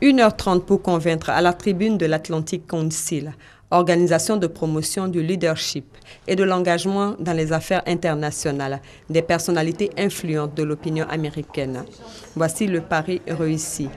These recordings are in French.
1h30 pour convaincre à la tribune de l'Atlantic Council, organisation de promotion du leadership et de l'engagement dans les affaires internationales des personnalités influentes de l'opinion américaine. Voici le pari réussi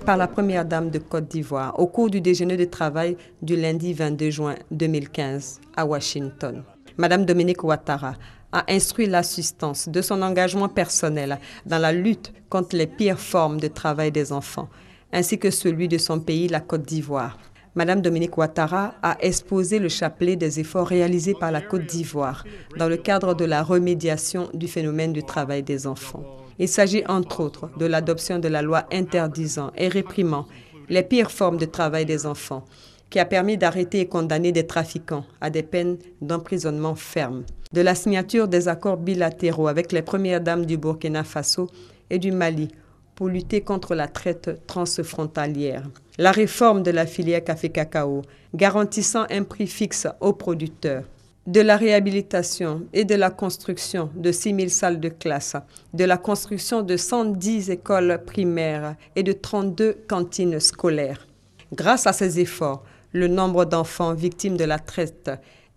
par la première dame de Côte d'Ivoire au cours du déjeuner de travail du lundi 22 juin 2015 à Washington. Madame Dominique Ouattara a instruit l'assistance de son engagement personnel dans la lutte contre les pires formes de travail des enfants, ainsi que celui de son pays, la Côte d'Ivoire. Madame Dominique Ouattara a exposé le chapelet des efforts réalisés par la Côte d'Ivoire dans le cadre de la remédiation du phénomène du travail des enfants. Il s'agit entre autres de l'adoption de la loi interdisant et réprimant les pires formes de travail des enfants, qui a permis d'arrêter et condamner des trafiquants à des peines d'emprisonnement fermes, de la signature des accords bilatéraux avec les premières dames du Burkina Faso et du Mali pour lutter contre la traite transfrontalière, la réforme de la filière café-cacao, garantissant un prix fixe aux producteurs, de la réhabilitation et de la construction de 6 000 salles de classe, de la construction de 110 écoles primaires et de 32 cantines scolaires. Grâce à ces efforts, le nombre d'enfants victimes de la traite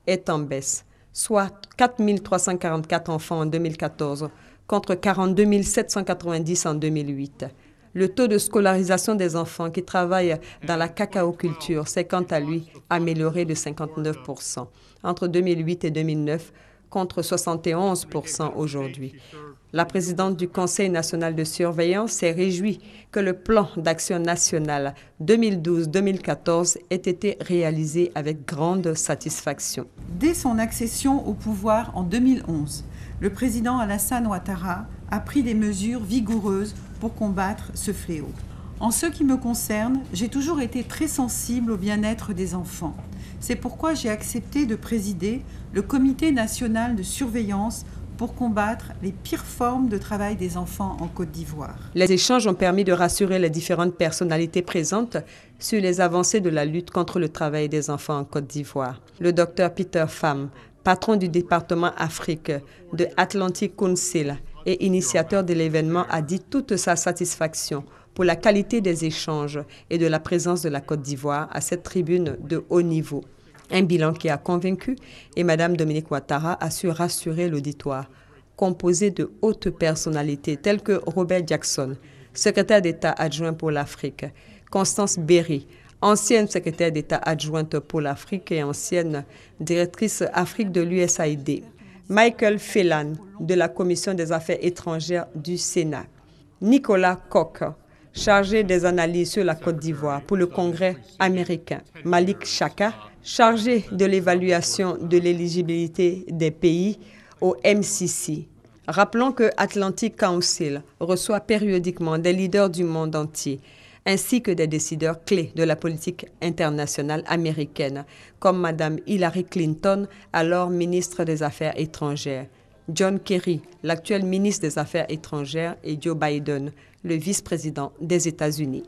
est en baisse, soit 4 344 enfants en 2014 contre 42 790 en 2008. Le taux de scolarisation des enfants qui travaillent dans la cacaoculture s'est quant à lui amélioré de 59% entre 2008 et 2009 contre 71% aujourd'hui. La présidente du Conseil national de surveillance s'est réjouie que le plan d'action national 2012-2014 ait été réalisé avec grande satisfaction. Dès son accession au pouvoir en 2011, le président Alassane Ouattara a pris des mesures vigoureuses pour combattre ce fléau. En ce qui me concerne, j'ai toujours été très sensible au bien-être des enfants. C'est pourquoi j'ai accepté de présider le Comité national de surveillance pour combattre les pires formes de travail des enfants en Côte d'Ivoire. Les échanges ont permis de rassurer les différentes personnalités présentes sur les avancées de la lutte contre le travail des enfants en Côte d'Ivoire. Le docteur Peter Pham, patron du département Afrique de Atlantic Council et initiateur de l'événement, a dit toute sa satisfaction pour la qualité des échanges et de la présence de la Côte d'Ivoire à cette tribune de haut niveau. Un bilan qui a convaincu et Mme Dominique Ouattara a su rassurer l'auditoire, composé de hautes personnalités telles que Robert Jackson, secrétaire d'État adjoint pour l'Afrique, Constance Berry, ancienne secrétaire d'État adjointe pour l'Afrique et ancienne directrice Afrique de l'USAID, Michael Phelan de la Commission des Affaires étrangères du Sénat, Nicolas Koch, chargé des analyses sur la Côte d'Ivoire pour le Congrès américain, Malik Chaka, chargé de l'évaluation de l'éligibilité des pays au MCC. Rappelons que Atlantic Council reçoit périodiquement des leaders du monde entier, ainsi que des décideurs clés de la politique internationale américaine, comme Mme Hillary Clinton, alors ministre des Affaires étrangères, John Kerry, l'actuel ministre des Affaires étrangères, et Joe Biden, le vice-président des États-Unis.